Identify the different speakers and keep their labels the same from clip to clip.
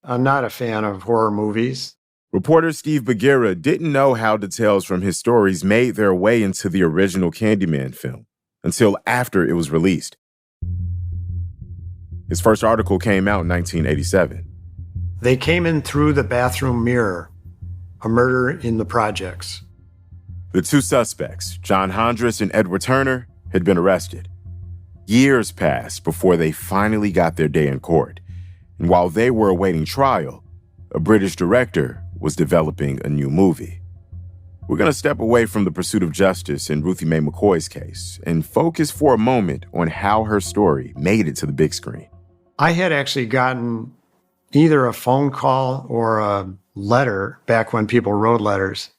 Speaker 1: I'm not a fan of horror movies.
Speaker 2: Reporter Steve Bagheera didn't know how details from his stories made their way into the original Candyman film until after it was released. His first article came out in 1987.
Speaker 1: They came in through the bathroom mirror, a murder in the projects.
Speaker 2: The two suspects, John Hondras and Edward Turner, had been arrested. Years passed before they finally got their day in court. And while they were awaiting trial, a British director was developing a new movie. We're going to step away from the pursuit of justice in Ruthie Mae McCoy's case and focus for a moment on how her story made it to the big screen.
Speaker 1: I had actually gotten either a phone call or a letter back when people wrote letters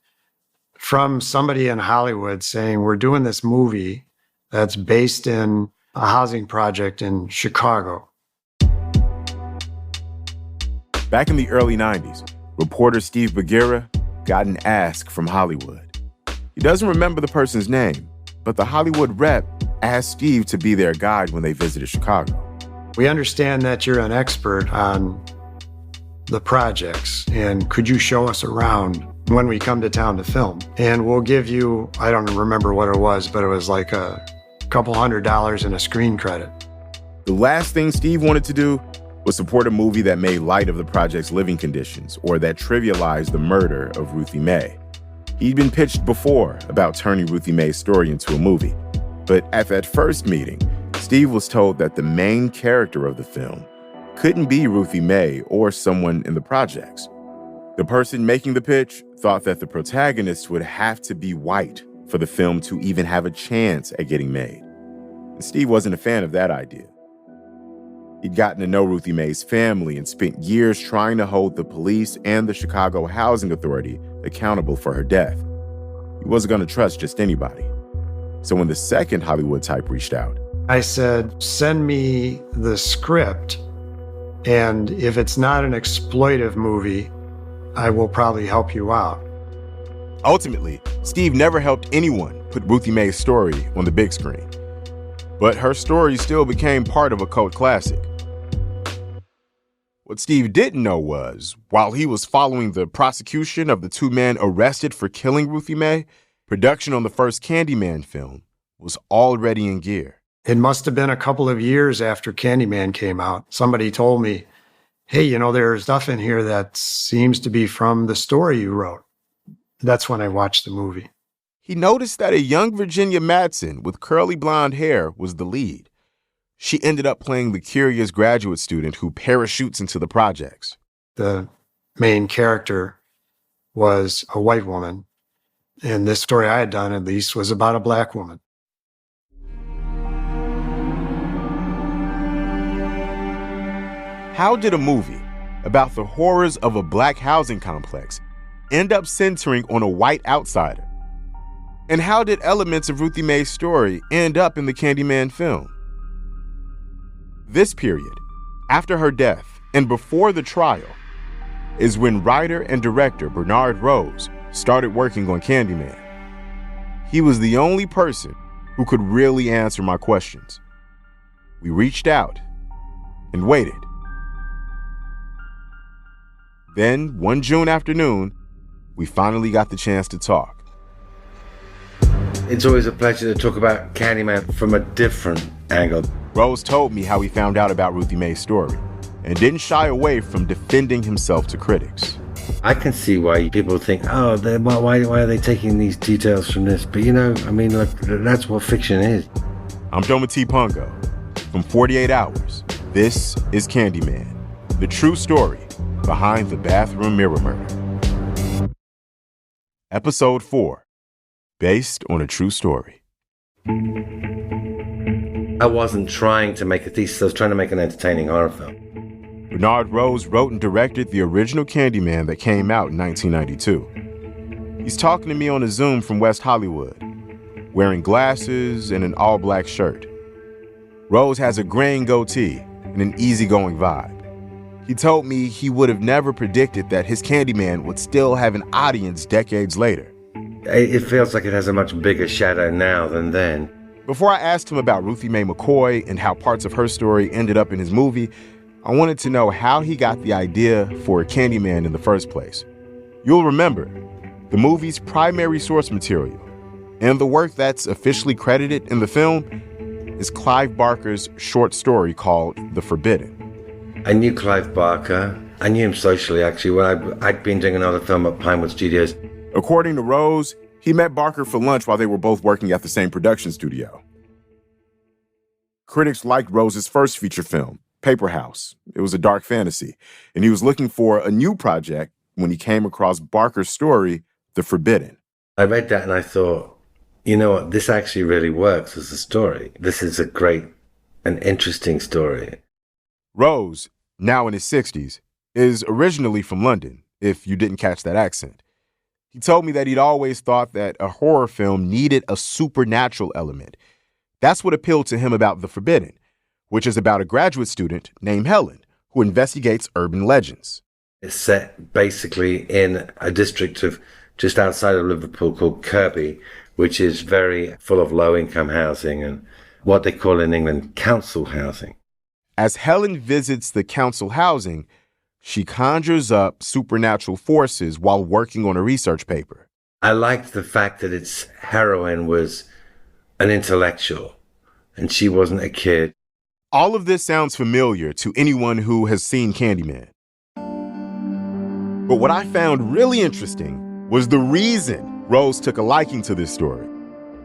Speaker 1: from somebody in Hollywood saying, we're doing this movie that's based in a housing project in Chicago.
Speaker 2: Back in the early 90s, reporter Steve Bagheera got an ask from Hollywood. He doesn't remember the person's name, but the Hollywood rep asked Steve to be their guide when they visited Chicago.
Speaker 1: We understand that you're an expert on the projects, and could you show us around when we come to town to film? And we'll give you, I don't remember what it was, but it was like a couple $100 and a screen credit.
Speaker 2: The last thing Steve wanted to do was support a movie that made light of the project's living conditions or that trivialized the murder of Ruthie May. He'd been pitched before about turning Ruthie May's story into a movie, but at that first meeting, Steve was told that the main character of the film couldn't be Ruthie May or someone in the projects. The person making the pitch thought that the protagonist would have to be white for the film to even have a chance at getting made. And Steve wasn't a fan of that idea. He'd gotten to know Ruthie May's family and spent years trying to hold the police and the Chicago Housing Authority accountable for her death. He wasn't going to trust just anybody. So when the second Hollywood type reached out,
Speaker 1: I said, send me the script, and if it's not an exploitive movie, I will probably help you out.
Speaker 2: Ultimately, Steve never helped anyone put Ruthie May's story on the big screen. But her story still became part of a cult classic. What Steve didn't know was, while he was following the prosecution of the two men arrested for killing Ruthie May, production on the first Candyman film was already in gear.
Speaker 1: It must have been a couple of years after Candyman came out. Somebody told me, hey, there's stuff in here that seems to be from the story you wrote. That's when I watched the movie.
Speaker 2: He noticed that a young Virginia Madsen with curly blonde hair was the lead. She ended up playing the curious graduate student who parachutes into the projects.
Speaker 1: The main character was a white woman, and this story I had done, at least, was about a black woman.
Speaker 2: How did a movie about the horrors of a black housing complex end up centering on a white outsider? And how did elements of Ruthie May's story end up in the Candyman film? This period, after her death and before the trial, is when writer and director Bernard Rose started working on Candyman. He was the only person who could really answer my questions. We reached out and waited. Then, one June afternoon, we finally got the chance to talk.
Speaker 3: It's always a pleasure to talk about Candyman from a different angle.
Speaker 2: Rose told me how he found out about Ruthie May's story and didn't shy away from defending himself to critics.
Speaker 3: I can see why people think, why are they taking these details from this? But look, that's what fiction is.
Speaker 2: I'm Dometi Pongo. From 48 Hours, this is Candyman, the true story behind the bathroom mirror murder. Episode 4, based on a true story.
Speaker 3: I wasn't trying to make a thesis, I was trying to make an entertaining horror film.
Speaker 2: Bernard Rose wrote and directed the original Candyman that came out in 1992. He's talking to me on a Zoom from West Hollywood, wearing glasses and an all-black shirt. Rose has a graying goatee and an easygoing vibe. He told me he would have never predicted that his Candyman would still have an audience decades later.
Speaker 3: It feels like it has a much bigger shadow now than then.
Speaker 2: Before I asked him about Ruthie Mae McCoy and how parts of her story ended up in his movie, I wanted to know how he got the idea for Candyman in the first place. You'll remember, the movie's primary source material and the work that's officially credited in the film is Clive Barker's short story called The Forbidden.
Speaker 3: I knew Clive Barker. I knew him socially, actually, when I'd been doing another film at Pinewood Studios.
Speaker 2: According to Rose, he met Barker for lunch while they were both working at the same production studio. Critics liked Rose's first feature film, Paper House. It was a dark fantasy, and he was looking for a new project when he came across Barker's story, The Forbidden.
Speaker 3: I read that and I thought, you know what, this actually really works as a story. This is a great and interesting story.
Speaker 2: Rose, now in his 60s, is originally from London, if you didn't catch that accent. He told me that he'd always thought that a horror film needed a supernatural element. That's what appealed to him about The Forbidden, which is about a graduate student named Helen who investigates urban legends.
Speaker 3: It's set basically in a district of just outside of Liverpool called Kirby, which is very full of low-income housing and what they call in England council housing.
Speaker 2: As Helen visits the council housing, she conjures up supernatural forces while working on a research paper.
Speaker 3: I liked the fact that its heroine was an intellectual and she wasn't a kid.
Speaker 2: All of this sounds familiar to anyone who has seen Candyman. But what I found really interesting was the reason Rose took a liking to this story.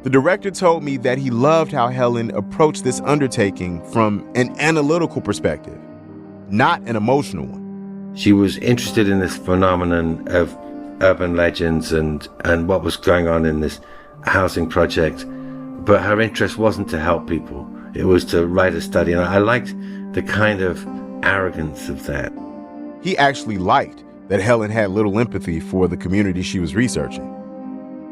Speaker 2: The director told me that he loved how Helen approached this undertaking from an analytical perspective, not an emotional one.
Speaker 3: She was interested in this phenomenon of urban legends and what was going on in this housing project, but her interest wasn't to help people. It was to write a study, and I liked the kind of arrogance of that.
Speaker 2: He actually liked that Helen had little empathy for the community she was researching.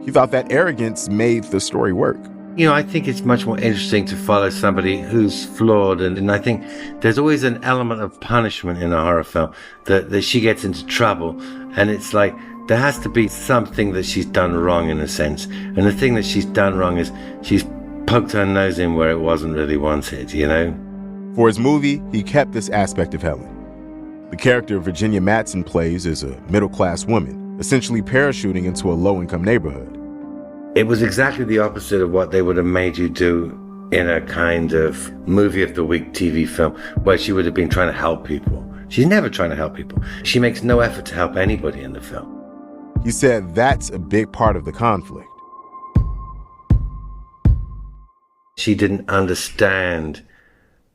Speaker 2: He thought that arrogance made the story work.
Speaker 3: You know, I think it's much more interesting to follow somebody who's flawed, and I think there's always an element of punishment in a horror film, that she gets into trouble, and it's like there has to be something that she's done wrong in a sense, and the thing that she's done wrong is she's poked her nose in where it wasn't really wanted, you know?
Speaker 2: For his movie, he kept this aspect of Helen. The character Virginia Madsen plays is a middle-class woman, essentially parachuting into a low-income neighborhood.
Speaker 3: It was exactly the opposite of what they would have made you do in a kind of movie of the week TV film where she would have been trying to help people. She's never trying to help people. She makes no effort to help anybody in the film.
Speaker 2: He said that's a big part of the conflict.
Speaker 3: She didn't understand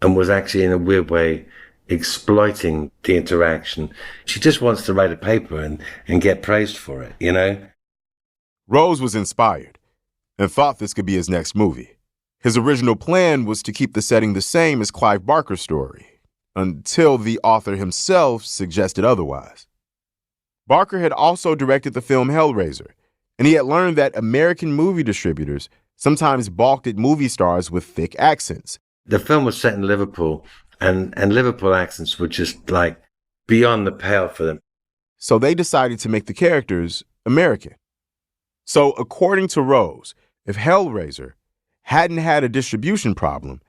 Speaker 3: and was actually in a weird way exploiting the interaction. She just wants to write a paper and get praised for it, you know?
Speaker 2: Rose was inspired and thought this could be his next movie. His original plan was to keep the setting the same as Clive Barker's story, until the author himself suggested otherwise. Barker had also directed the film Hellraiser, and he had learned that American movie distributors sometimes balked at movie stars with thick accents.
Speaker 3: The film was set in Liverpool, and Liverpool accents were just like beyond the pale for them.
Speaker 2: So they decided to make the characters American. So according to Rose, if Hellraiser hadn't had a distribution problem,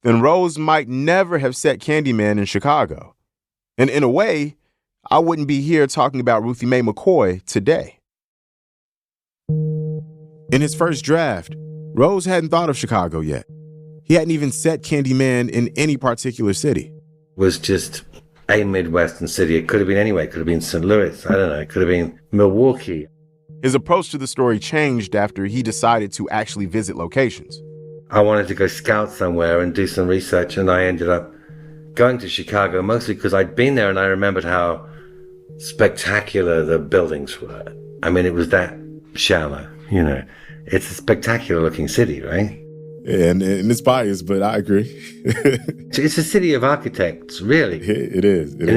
Speaker 2: then Rose might never have set Candyman in Chicago. And in a way, I wouldn't be here talking about Ruthie Mae McCoy today. In his first draft, Rose hadn't thought of Chicago yet. He hadn't even set Candyman in any particular city.
Speaker 3: It was just a Midwestern city. It could have been anywhere. It could have been St. Louis. I don't know. It could have been Milwaukee.
Speaker 2: His approach to the story changed after he decided to actually visit locations.
Speaker 3: I wanted to go scout somewhere and do some research, and I ended up going to Chicago, mostly because I'd been there and I remembered how spectacular the buildings were. I mean, it was that shallow, you know. It's a spectacular looking city, right?
Speaker 2: And it's biased, but I agree.
Speaker 3: It's a city of architects, really.
Speaker 2: It is.
Speaker 3: And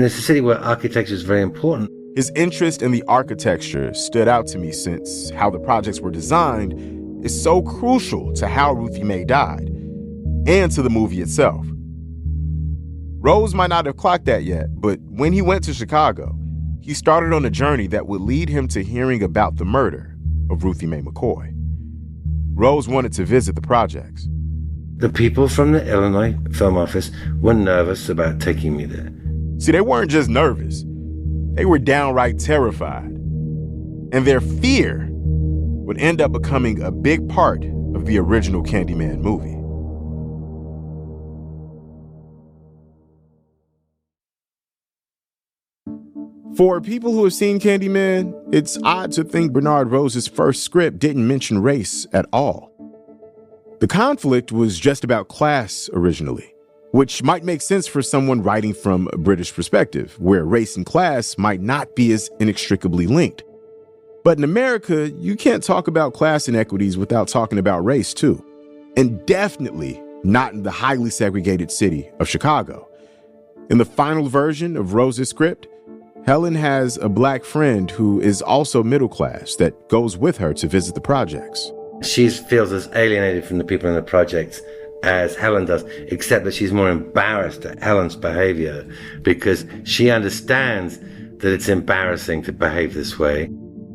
Speaker 3: it's a city where architecture is very important.
Speaker 2: His interest in the architecture stood out to me since how the projects were designed is so crucial to how Ruthie May died and to the movie itself. Rose might not have clocked that yet, but when he went to Chicago, he started on a journey that would lead him to hearing about the murder of Ruthie Mae McCoy. Rose wanted to visit the projects.
Speaker 3: The people from the Illinois Film Office were nervous about taking me there.
Speaker 2: See, they weren't just nervous. They were downright terrified. And their fear would end up becoming a big part of the original Candyman movie. For people who have seen Candyman, it's odd to think Bernard Rose's first script didn't mention race at all. The conflict was just about class originally, which might make sense for someone writing from a British perspective, where race and class might not be as inextricably linked. But in America, you can't talk about class inequities without talking about race, too. And definitely not in the highly segregated city of Chicago. In the final version of Rose's script, Helen has a black friend who is also middle class that goes with her to visit the projects.
Speaker 3: She feels as alienated from the people in the projects as Helen does, except that she's more embarrassed at Helen's behavior because she understands that it's embarrassing to behave this way.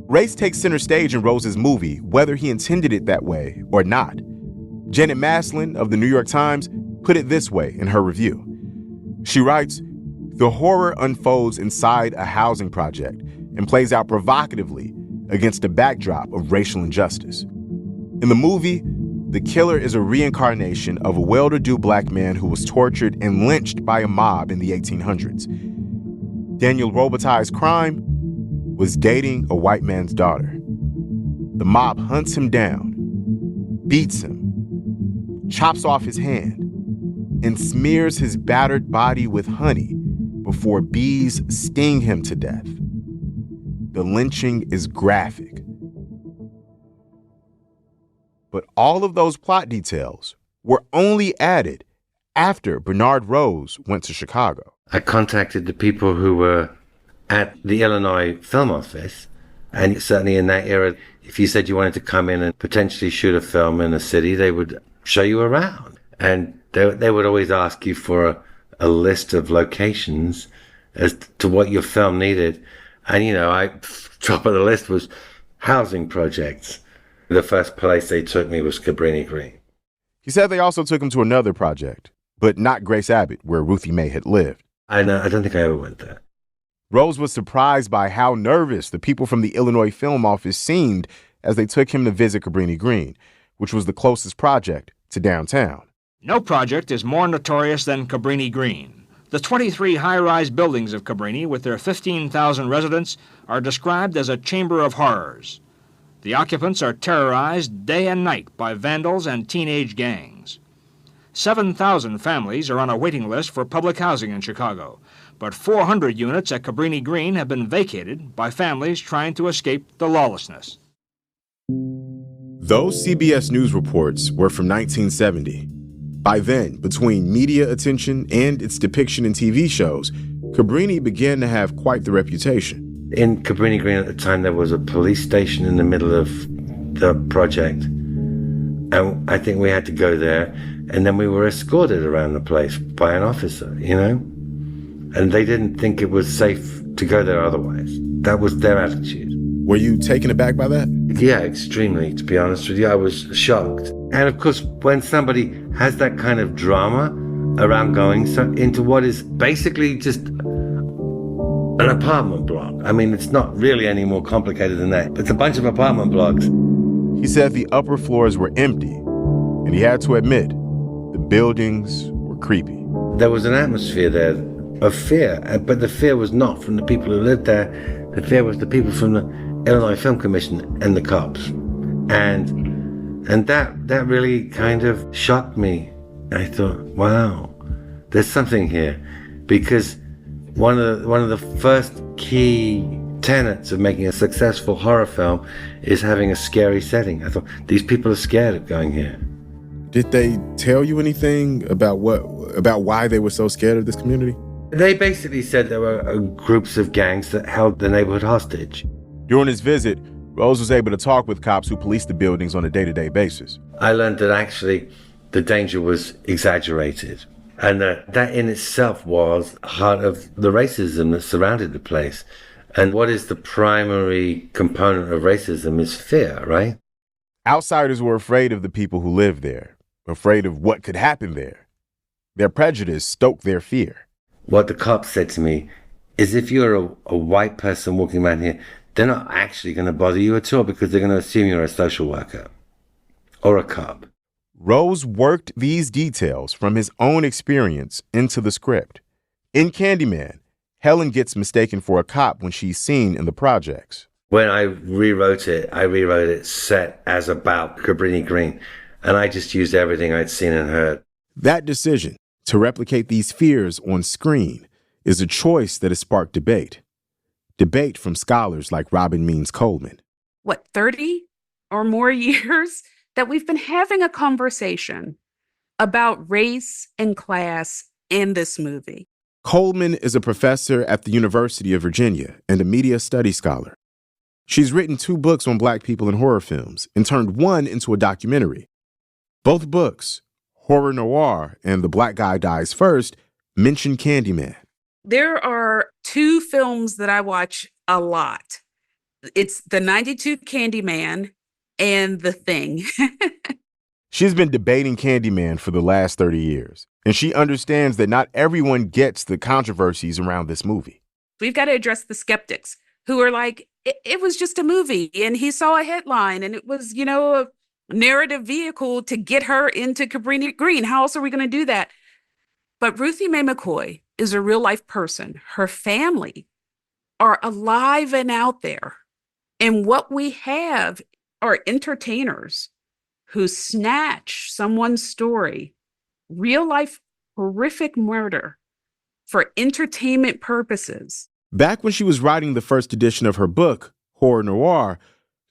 Speaker 2: Race takes center stage in Rose's movie, whether he intended it that way or not. Janet Maslin of the New York Times put it this way in her review. She writes, "The horror unfolds inside a housing project and plays out provocatively against a backdrop of racial injustice. In the movie, the killer is a reincarnation of a well-to-do black man who was tortured and lynched by a mob in the 1800s. Daniel Robitaille's crime was dating a white man's daughter. The mob hunts him down, beats him, chops off his hand, and smears his battered body with honey before bees sting him to death. The lynching is graphic. But all of those plot details were only added after Bernard Rose went to Chicago."
Speaker 3: I contacted the people who were at the Illinois Film Office, and certainly in that era, if you said you wanted to come in and potentially shoot a film in a city, they would show you around. And they would always ask you for a list of locations as to what your film needed. And, top of the list was housing projects. The first place they took me was Cabrini-Green.
Speaker 2: He said they also took him to another project, but not Grace Abbott, where Ruthie May had lived.
Speaker 3: I don't think I ever went there.
Speaker 2: Rose was surprised by how nervous the people from the Illinois Film Office seemed as they took him to visit Cabrini-Green, which was the closest project to downtown.
Speaker 4: No project is more notorious than Cabrini-Green. The 23 high-rise buildings of Cabrini, with their 15,000 residents, are described as a chamber of horrors. The occupants are terrorized day and night by vandals and teenage gangs. 7,000 families are on a waiting list for public housing in Chicago, but 400 units at Cabrini-Green have been vacated by families trying to escape the lawlessness.
Speaker 2: Those CBS News reports were from 1970. By then, between media attention and its depiction in TV shows, Cabrini began to have quite the reputation.
Speaker 3: In Cabrini-Green at the time, there was a police station in the middle of the project. And I think we had to go there. And then we were escorted around the place by an officer, And they didn't think it was safe to go there otherwise. That was their attitude.
Speaker 2: Were you taken aback by that?
Speaker 3: Yeah, extremely, to be honest with you. I was shocked. And of course, when somebody has that kind of drama around going into what is basically just an apartment block. I mean, it's not really any more complicated than that. It's a bunch of apartment blocks.
Speaker 2: He said the upper floors were empty, and he had to admit the buildings were creepy.
Speaker 3: There was an atmosphere there of fear, but the fear was not from the people who lived there. The fear was the people from the Illinois Film Commission and the cops. And that really kind of shocked me. I thought, wow, there's something here, because one of the first key tenets of making a successful horror film is having a scary setting. I thought, these people are scared of going here.
Speaker 2: Did they tell you anything about why they were so scared of this community?
Speaker 3: They basically said there were groups of gangs that held the neighborhood hostage.
Speaker 2: During his visit, Rose was able to talk with cops who policed the buildings on a day-to-day basis.
Speaker 3: I learned that actually the danger was exaggerated, and that in itself was part of the racism that surrounded the place. And what is the primary component of racism is fear, right?
Speaker 2: Outsiders were afraid of the people who lived there, afraid of what could happen there. Their prejudice stoked their fear.
Speaker 3: What the cops said to me is if you're a white person walking around here, they're not actually going to bother you at all because they're going to assume you're a social worker or a cop.
Speaker 2: Rose worked these details from his own experience into the script. In Candyman, Helen gets mistaken for a cop when she's seen in the projects.
Speaker 3: When I rewrote it set as about Cabrini-Green, and I just used everything I'd seen and heard.
Speaker 2: That decision to replicate these fears on screen is a choice that has sparked debate. Debate from scholars like Robin Means Coleman.
Speaker 5: 30 or more years that we've been having a conversation about race and class in this movie.
Speaker 2: Coleman is a professor at the University of Virginia and a media studies scholar. She's written 2 books on Black people in horror films and turned one into a documentary. Both books, Horror Noir and The Black Guy Dies First, mention Candyman.
Speaker 5: There are 2 films that I watch a lot. It's the 92 Candyman and The Thing.
Speaker 2: She's been debating Candyman for the last 30 years, and she understands that not everyone gets the controversies around this movie.
Speaker 5: We've got to address the skeptics who are like, it was just a movie, and he saw a headline, and it was, a narrative vehicle to get her into Cabrini-Green. How else are we going to do that? But Ruthie Mae McCoy is a real life person. Her family are alive and out there. And what we have are entertainers who snatch someone's story, real life horrific murder, for entertainment purposes.
Speaker 2: Back when she was writing the first edition of her book, Horror Noir,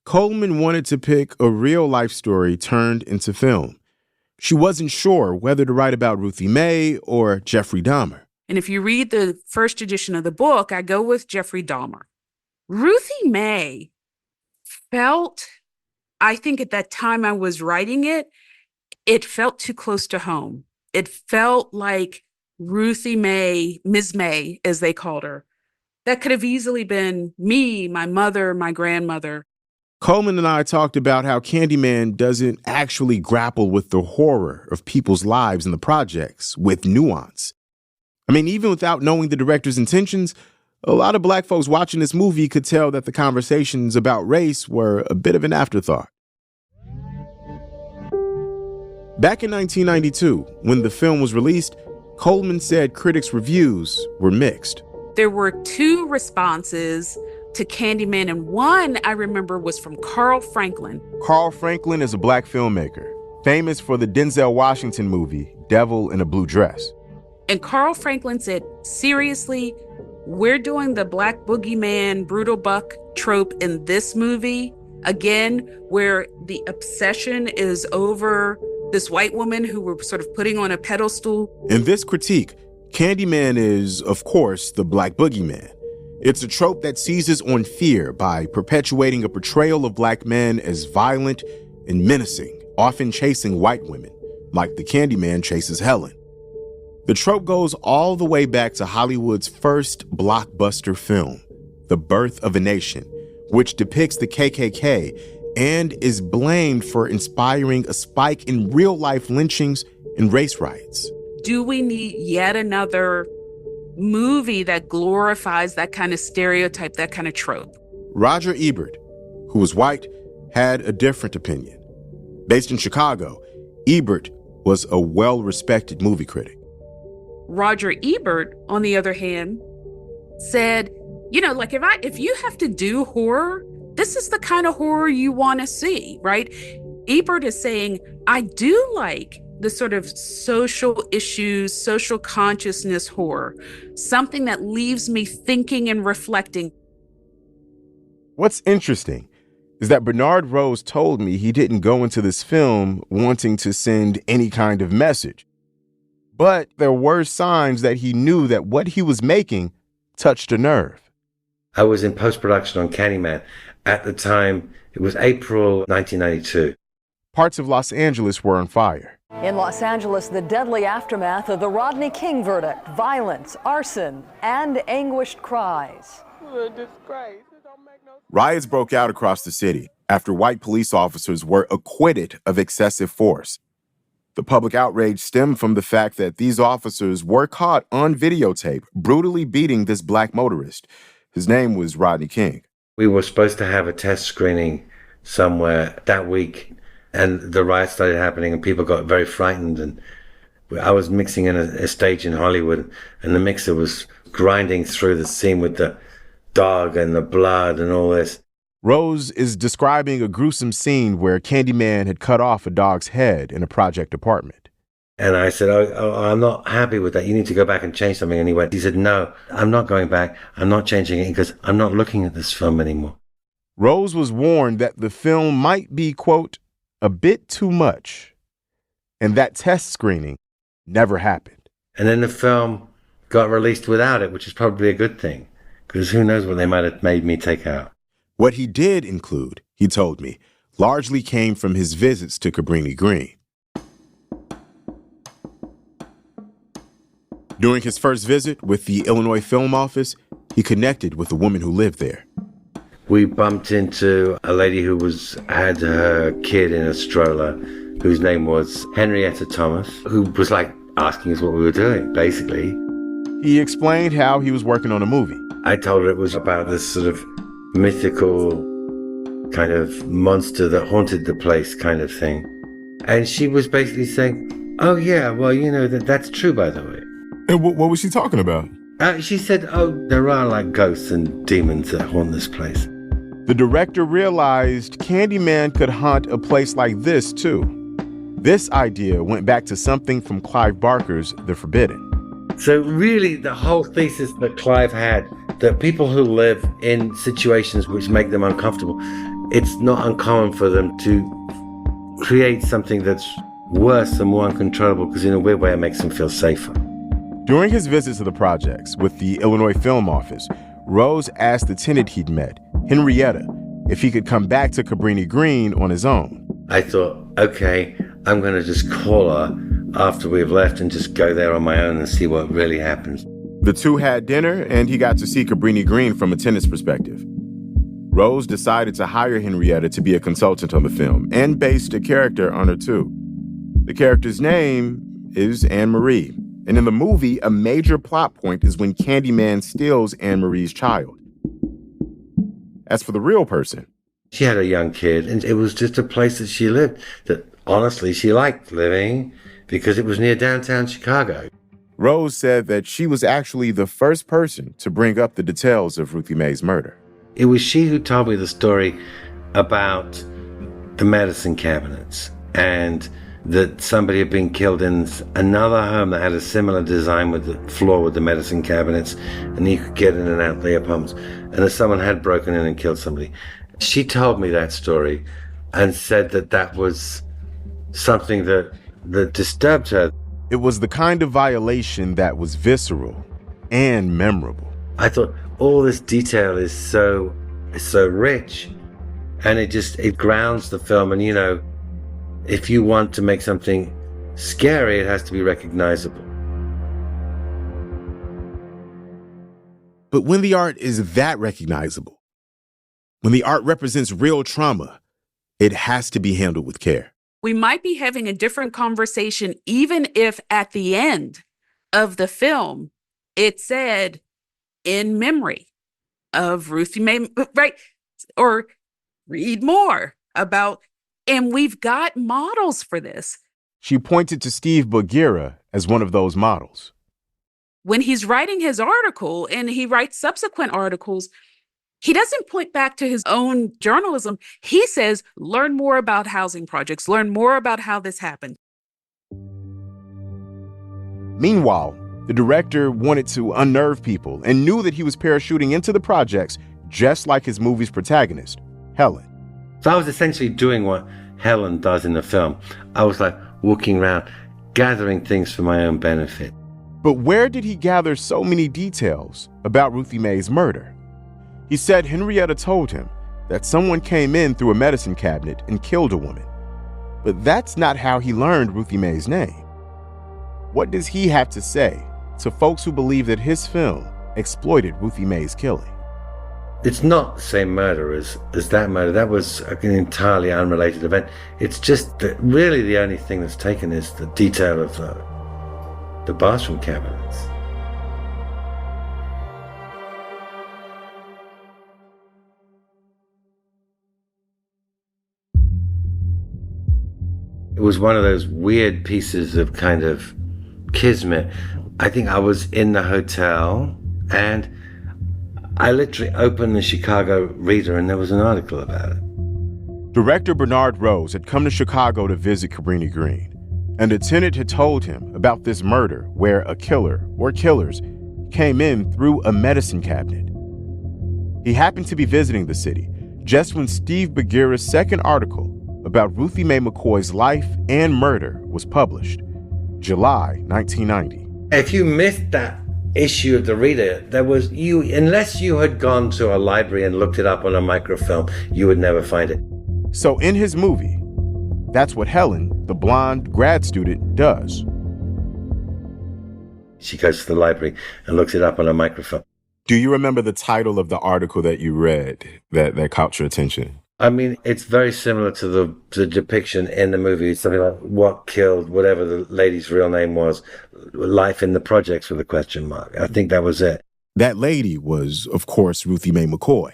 Speaker 2: Coleman wanted to pick a real-life story turned into film. She wasn't sure whether to write about Ruthie May or Jeffrey Dahmer.
Speaker 5: And if you read the first edition of the book, I go with Jeffrey Dahmer. Ruthie May felt, I think at that time I was writing it, it felt too close to home. It felt like Ruthie May, Ms. May, as they called her. That could have easily been me, my mother, my grandmother.
Speaker 2: Coleman and I talked about how Candyman doesn't actually grapple with the horror of people's lives in the projects with nuance. I mean, even without knowing the director's intentions, a lot of Black folks watching this movie could tell that the conversations about race were a bit of an afterthought. Back in 1992, when the film was released, Coleman said critics' reviews were mixed.
Speaker 5: There were 2 responses to Candyman, and one I remember was from Carl Franklin.
Speaker 2: Carl Franklin is a Black filmmaker, famous for the Denzel Washington movie, Devil in a Blue Dress.
Speaker 5: And Carl Franklin said, seriously, we're doing the Black boogeyman, brutal buck trope in this movie, again, where the obsession is over this white woman who we're sort of putting on a pedestal.
Speaker 2: In this critique, Candyman is, of course, the Black boogeyman. It's a trope that seizes on fear by perpetuating a portrayal of Black men as violent and menacing, often chasing white women, like the Candyman chases Helen. The trope goes all the way back to Hollywood's first blockbuster film, The Birth of a Nation, which depicts the KKK and is blamed for inspiring a spike in real-life lynchings and race riots.
Speaker 5: Do we need yet another movie that glorifies that kind of stereotype, that kind of trope?
Speaker 2: Roger Ebert, who was white, had a different opinion. Based in Chicago, Ebert was a well-respected movie critic.
Speaker 5: Roger Ebert, on the other hand, said, like if you have to do horror, this is the kind of horror you want to see, right? Ebert is saying, I do like the sort of social issues, social consciousness horror, something that leaves me thinking and reflecting.
Speaker 2: What's interesting is that Bernard Rose told me he didn't go into this film wanting to send any kind of message. But there were signs that he knew that what he was making touched a nerve.
Speaker 3: I was in post-production on Candyman. At the time, it was April 1992.
Speaker 2: Parts of Los Angeles were on fire.
Speaker 6: In Los Angeles, the deadly aftermath of the Rodney King verdict, violence, arson, and anguished cries.
Speaker 2: Riots broke out across the city after white police officers were acquitted of excessive force. The public outrage stemmed from the fact that these officers were caught on videotape brutally beating this black motorist. His name was Rodney King.
Speaker 3: We were supposed to have a test screening somewhere that week, and the riots started happening, and people got very frightened. And I was mixing in a stage in Hollywood, and the mixer was grinding through the scene with the dog and the blood and all this.
Speaker 2: Rose is describing a gruesome scene where Candyman had cut off a dog's head in a project apartment.
Speaker 3: And I said, I'm not happy with that. You need to go back and change something. And he said, no, I'm not going back. I'm not changing it because I'm not looking at this film anymore.
Speaker 2: Rose was warned that the film might be, quote, a bit too much. And that test screening never happened.
Speaker 3: And then the film got released without it, which is probably a good thing, because who knows what they might have made me take out.
Speaker 2: What he did include, he told me, largely came from his visits to Cabrini-Green. During his first visit with the Illinois Film Office, he connected with a woman who lived there.
Speaker 3: We bumped into a lady who had her kid in a stroller, whose name was Henrietta Thomas, who was like asking us what we were doing, basically.
Speaker 2: He explained how he was working on a movie.
Speaker 3: I told her it was about this sort of mythical kind of monster that haunted the place kind of thing. And she was basically saying, oh yeah, well, that's true, by the way.
Speaker 2: And what was she talking about?
Speaker 3: She said, oh, there are like ghosts and demons that haunt this place.
Speaker 2: The director realized Candyman could haunt a place like this, too. This idea went back to something from Clive Barker's The Forbidden.
Speaker 3: So really, the whole thesis that Clive had, that people who live in situations which make them uncomfortable, it's not uncommon for them to create something that's worse and more uncontrollable, because in a weird way it makes them feel safer.
Speaker 2: During his visits to the projects with the Illinois Film Office, Rose asked the tenant he'd met, Henrietta, if he could come back to Cabrini-Green on his own.
Speaker 3: I thought, okay, I'm going to just call her after we've left and just go there on my own and see what really happens.
Speaker 2: The two had dinner, and he got to see Cabrini-Green from a tenant's perspective. Rose decided to hire Henrietta to be a consultant on the film and based a character on her, too. The character's name is Anne-Marie. And in the movie, a major plot point is when Candyman steals Anne-Marie's child. As for the real person,
Speaker 3: she had a young kid, and it was just a place that she lived that, honestly, she liked living because it was near downtown Chicago.
Speaker 2: Rose said that she was actually the first person to bring up the details of Ruthie May's murder.
Speaker 3: It was she who told me the story about the medicine cabinets, and that somebody had been killed in another home that had a similar design with the floor with the medicine cabinets, and you could get in and out the apartments, and that someone had broken in and killed somebody. She told me that story and said that that was something that disturbed her.
Speaker 2: It was the kind of violation that was visceral and memorable.
Speaker 3: I thought all this detail is so rich, and it grounds the film. And if you want to make something scary, it has to be recognizable.
Speaker 2: But when the art is that recognizable, when the art represents real trauma, it has to be handled with care.
Speaker 5: We might be having a different conversation even if at the end of the film it said, in memory of Ruthie May, right? Or read more about, and we've got models for this.
Speaker 2: She pointed to Steve Bagheera as one of those models.
Speaker 5: When he's writing his article and he writes subsequent articles, he doesn't point back to his own journalism. He says, learn more about housing projects, learn more about how this happened.
Speaker 2: Meanwhile, the director wanted to unnerve people and knew that he was parachuting into the projects just like his movie's protagonist, Helen.
Speaker 3: So I was essentially doing what Helen does in the film. I was like walking around, gathering things for my own benefit.
Speaker 2: But where did he gather so many details about Ruthie May's murder? He said Henrietta told him that someone came in through a medicine cabinet and killed a woman. But that's not how he learned Ruthie May's name. What does he have to say to folks who believe that his film exploited Ruthie May's killing?
Speaker 3: It's not the same murder as that murder. That was an entirely unrelated event. It's just that really the only thing that's taken is the detail of the bathroom cabinets. It was one of those weird pieces of kind of kismet. I think I was in the hotel and I literally opened the Chicago Reader and there was an article about it.
Speaker 2: Director Bernard Rose had come to Chicago to visit Cabrini-Green, and a tenant had told him about this murder where a killer or killers came in through a medicine cabinet. He happened to be visiting the city just when Steve Bagheera's second article about Ruthie Mae McCoy's life and murder was published, July 1990.
Speaker 3: If you missed that issue of the Reader, unless you had gone to a library and looked it up on a microfilm, you would never find it.
Speaker 2: So in his movie, that's what Helen, the blonde grad student, does.
Speaker 3: She goes to the library and looks it up on a microfilm.
Speaker 2: Do you remember the title of the article that you read that caught your attention?
Speaker 3: I mean, it's very similar to the depiction in the movie. It's something like what killed whatever the lady's real name was, life in the projects with a question mark. I think that was it.
Speaker 2: That lady was, of course, Ruthie Mae McCoy.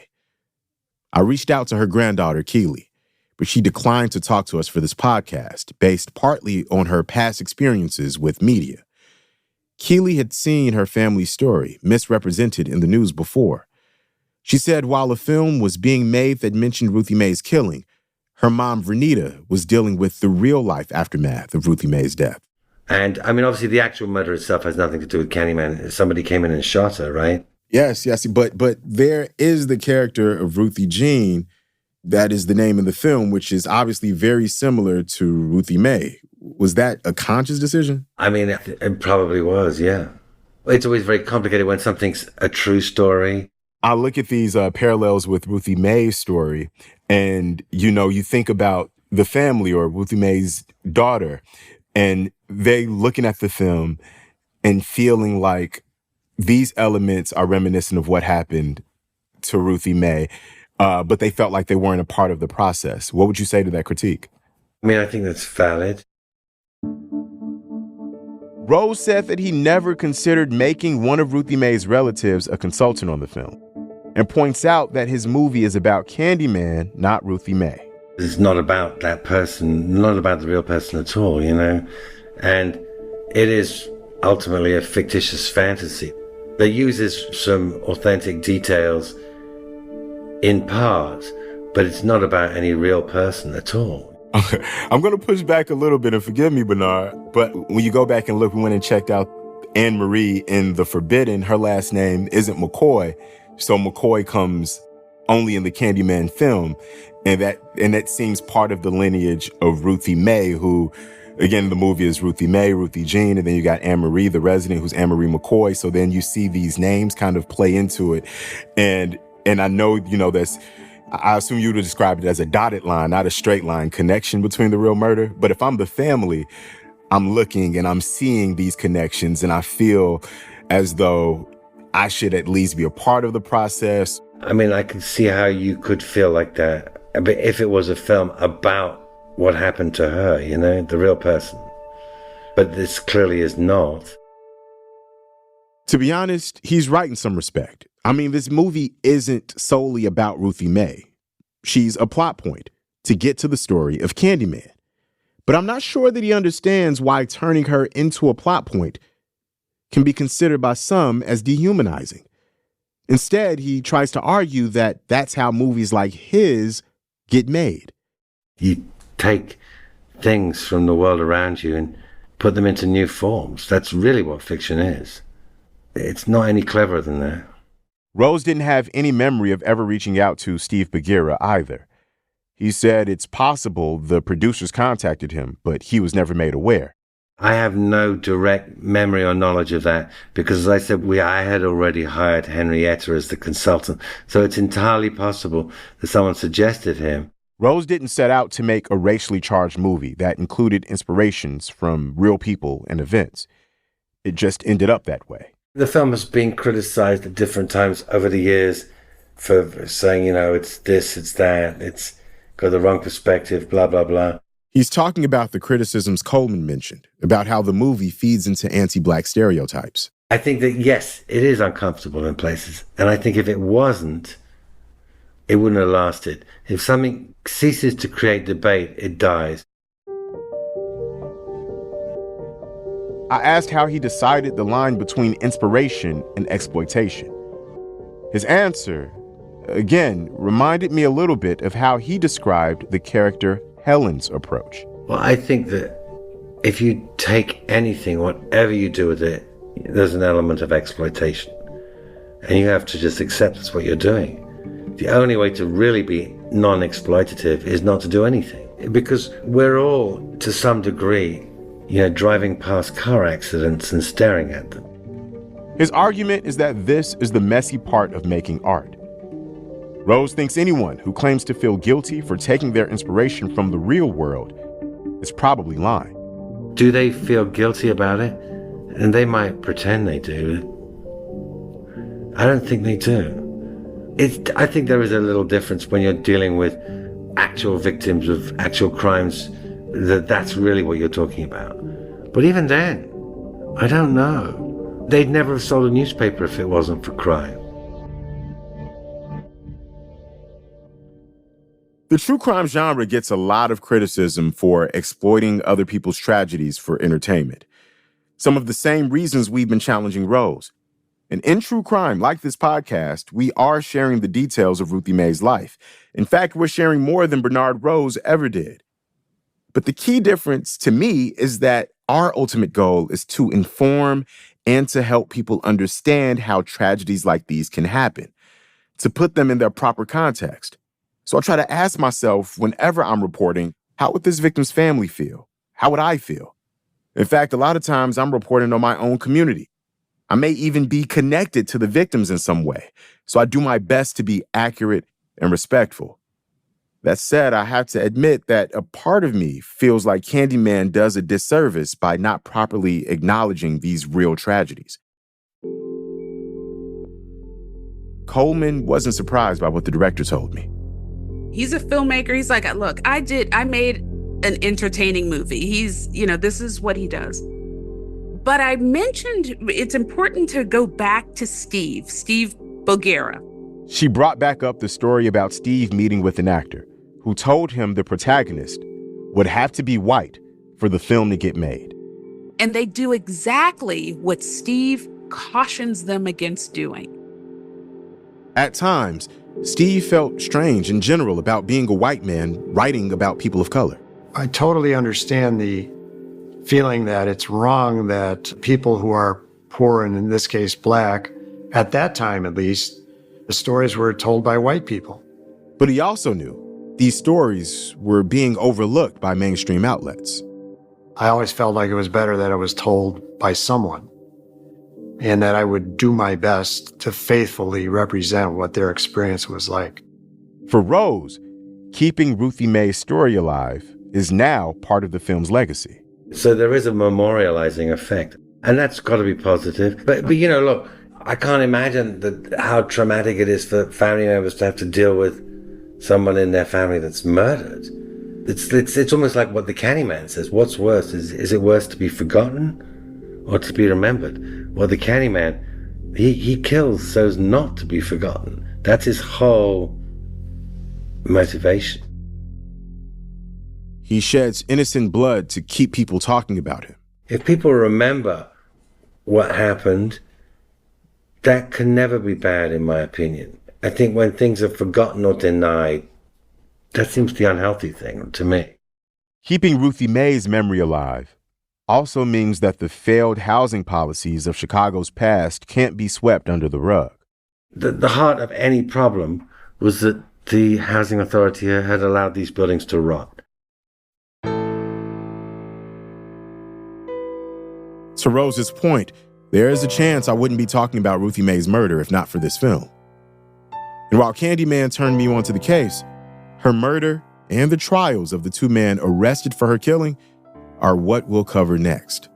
Speaker 2: I reached out to her granddaughter, Keely, but she declined to talk to us for this podcast, based partly on her past experiences with media. Keely had seen her family's story misrepresented in the news before. She said while a film was being made that mentioned Ruthie Mae's killing, her mom, Vernita, was dealing with the real-life aftermath of Ruthie Mae's death.
Speaker 3: And, I mean, obviously the actual murder itself has nothing to do with Candyman. Somebody came in and shot her, right?
Speaker 2: Yes, but there is the character of Ruthie Jean that is the name in the film, which is obviously very similar to Ruthie Mae. Was that a conscious decision?
Speaker 3: I mean, it probably was, yeah. It's always very complicated when something's a true story.
Speaker 2: I look at these parallels with Ruthie Mae's story, and, you think about the family or Ruthie Mae's daughter, and they looking at the film and feeling like these elements are reminiscent of what happened to Ruthie Mae, but they felt like they weren't a part of the process. What would you say to that critique?
Speaker 3: I mean, I think that's valid.
Speaker 2: Rose said that he never considered making one of Ruthie Mae's relatives a consultant on the film, and points out that his movie is about Candyman, not Ruthie Mae.
Speaker 3: It's not about that person, not about the real person at all, and it is ultimately a fictitious fantasy that uses some authentic details in part, but it's not about any real person at all.
Speaker 2: I'm going to push back a little bit, and forgive me, Bernard, but when you go back and look, we went and checked out Anne Marie in The Forbidden. Her last name isn't McCoy, so McCoy comes only in the Candyman film, and that seems part of the lineage of Ruthie Mae, who, again, the movie is Ruthie Mae, Ruthie Jean, and then you got Anne Marie, the resident, who's Anne Marie McCoy. So then you see these names kind of play into it, and I know that's. I assume you would describe it as a dotted line, not a straight line connection between the real murder. But if I'm the family, I'm looking and I'm seeing these connections, and I feel as though I should at least be a part of the process.
Speaker 3: I mean, I can see how you could feel like that. But if it was a film about what happened to her, the real person. But this clearly is not.
Speaker 2: To be honest, he's right in some respect. I mean, this movie isn't solely about Ruthie Mae. She's a plot point to get to the story of Candyman. But I'm not sure that he understands why turning her into a plot point can be considered by some as dehumanizing. Instead, he tries to argue that that's how movies like his get made.
Speaker 3: You take things from the world around you and put them into new forms. That's really what fiction is. It's not any cleverer than that.
Speaker 2: Rose didn't have any memory of ever reaching out to Steve Bagheera either. He said it's possible the producers contacted him, but he was never made aware.
Speaker 3: I have no direct memory or knowledge of that because, as I said, I had already hired Henrietta as the consultant, so it's entirely possible that someone suggested him.
Speaker 2: Rose didn't set out to make a racially charged movie that included inspirations from real people and events. It just ended up that way.
Speaker 3: The film has been criticized at different times over the years for saying, it's this, it's that, it's got the wrong perspective, blah, blah, blah.
Speaker 2: He's talking about the criticisms Coleman mentioned, about how the movie feeds into anti-Black stereotypes.
Speaker 3: I think that, yes, it is uncomfortable in places. And I think if it wasn't, it wouldn't have lasted. If something ceases to create debate, it dies.
Speaker 2: I asked how he decided the line between inspiration and exploitation. His answer, again, reminded me a little bit of how he described the character Helen's approach.
Speaker 3: Well, I think that if you take anything, whatever you do with it, there's an element of exploitation. And you have to just accept that's what you're doing. The only way to really be non-exploitative is not to do anything. Because we're all, to some degree, driving past car accidents and staring at them.
Speaker 2: His argument is that this is the messy part of making art. Rose thinks anyone who claims to feel guilty for taking their inspiration from the real world is probably lying.
Speaker 3: Do they feel guilty about it? And they might pretend they do. I don't think they do. I think there is a little difference when you're dealing with actual victims of actual crimes, that's really what you're talking about. But even then, I don't know. They'd never have sold a newspaper if it wasn't for crime.
Speaker 2: The true crime genre gets a lot of criticism for exploiting other people's tragedies for entertainment. Some of the same reasons we've been challenging Rose. And in true crime, like this podcast, we are sharing the details of Ruthie May's life. In fact, we're sharing more than Bernard Rose ever did. But the key difference to me is that our ultimate goal is to inform and to help people understand how tragedies like these can happen, to put them in their proper context. So I try to ask myself whenever I'm reporting, how would this victim's family feel? How would I feel? In fact, a lot of times I'm reporting on my own community. I may even be connected to the victims in some way. So I do my best to be accurate and respectful. That said, I have to admit that a part of me feels like Candyman does a disservice by not properly acknowledging these real tragedies. Coleman wasn't surprised by what the director told me.
Speaker 5: He's a filmmaker. He's like, look, I made an entertaining movie. This is what he does. But I mentioned it's important to go back to Steve Boguera.
Speaker 2: She brought back up the story about Steve meeting with an actor who told him the protagonist would have to be white for the film to get made.
Speaker 5: And they do exactly what Steve cautions them against doing.
Speaker 2: At times, Steve felt strange in general about being a white man writing about people of color.
Speaker 1: I totally understand the feeling that it's wrong that people who are poor, and in this case Black, at that time at least, the stories were told by white people.
Speaker 2: But he also knew these stories were being overlooked by mainstream outlets.
Speaker 1: I always felt like it was better that it was told by someone, and that I would do my best to faithfully represent what their experience was like.
Speaker 2: For Rose, keeping Ruthie May's story alive is now part of the film's legacy.
Speaker 3: So there is a memorializing effect, and that's got to be positive. But look, I can't imagine how traumatic it is for family members to have to deal with someone in their family that's murdered. It's almost like what the Candyman says. What's worse? Is it worse to be forgotten or to be remembered? Well, the Candyman, he kills so as not to be forgotten. That's his whole motivation.
Speaker 2: He sheds innocent blood to keep people talking about him.
Speaker 3: If people remember what happened, that can never be bad, in my opinion. I think when things are forgotten or denied, that seems the unhealthy thing to me.
Speaker 2: Keeping Ruthie May's memory alive also means that the failed housing policies of Chicago's past can't be swept under the rug.
Speaker 3: The heart of any problem was that the housing authority had allowed these buildings to rot.
Speaker 2: To Rose's point, there is a chance I wouldn't be talking about Ruthie May's murder if not for this film. And while Candyman turned me onto the case, her murder and the trials of the two men arrested for her killing are what we'll cover next.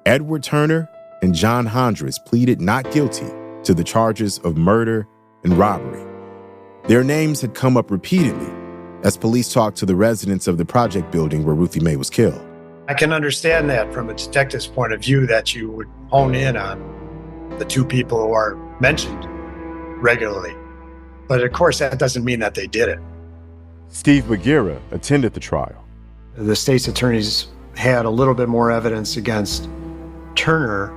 Speaker 2: Edward Turner and John Hondras pleaded not guilty to the charges of murder and robbery. Their names had come up repeatedly as police talked to the residents of the project building where Ruthie May was killed.
Speaker 1: I can understand that from a detective's point of view, that you would hone in on the two people who are mentioned regularly. But of course, that doesn't mean that they did it.
Speaker 2: Steve Bagheera attended the trial.
Speaker 1: The state's attorneys had a little bit more evidence against Turner,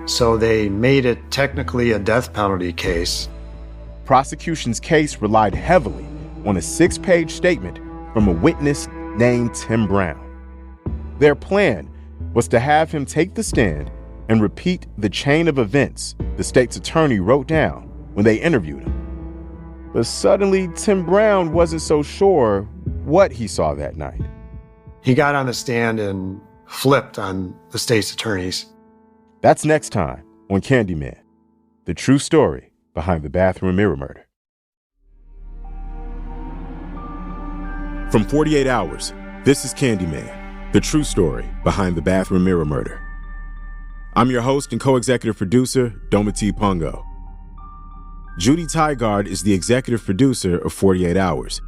Speaker 1: so they made it technically a death penalty case.
Speaker 2: Prosecution's case relied heavily on a 6-page statement from a witness named Tim Brown. Their plan was to have him take the stand and repeat the chain of events the state's attorney wrote down when they interviewed him. But suddenly, Tim Brown wasn't so sure what he saw that night.
Speaker 1: He got on the stand and flipped on the state's attorneys.
Speaker 2: That's next time on Candyman, the true story behind the bathroom mirror murder. From 48 Hours, this is Candyman, the true story behind the bathroom mirror murder. I'm your host and co-executive producer, Dometi Pongo. Judy Tygard is the executive producer of 48 Hours.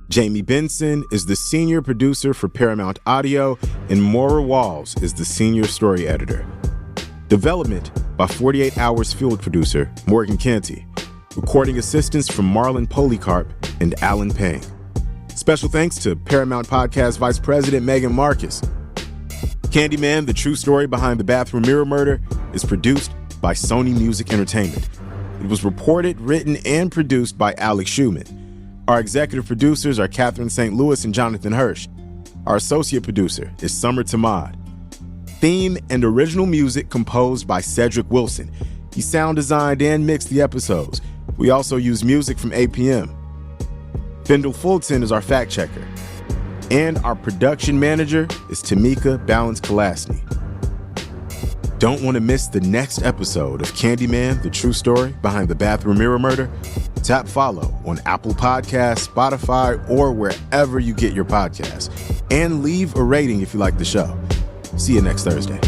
Speaker 2: Jamie Benson is the senior producer for Paramount Audio, and Maura Walls is the senior story editor. Development by 48 Hours field producer Morgan Canty. Recording assistance from Marlon Polycarp and Alan Payne. Special thanks to Paramount Podcast Vice President Megan Marcus. Candyman, the true story behind the bathroom mirror murder, is produced by Sony Music Entertainment. It was reported, written, and produced by Alex Schumann. Our executive producers are Catherine St. Louis and Jonathan Hirsch. Our associate producer is Summer Tamad. Theme and original music composed by Cedric Wilson. He sound designed and mixed the episodes. We also use music from APM. Fendel Fulton is our fact checker. And our production manager is Tamika Balance-Kalasny. Don't want to miss the next episode of Candyman, the true story behind the bathroom mirror murder? Tap follow on Apple Podcasts, Spotify, or wherever you get your podcasts. And leave a rating if you like the show. See you next Thursday.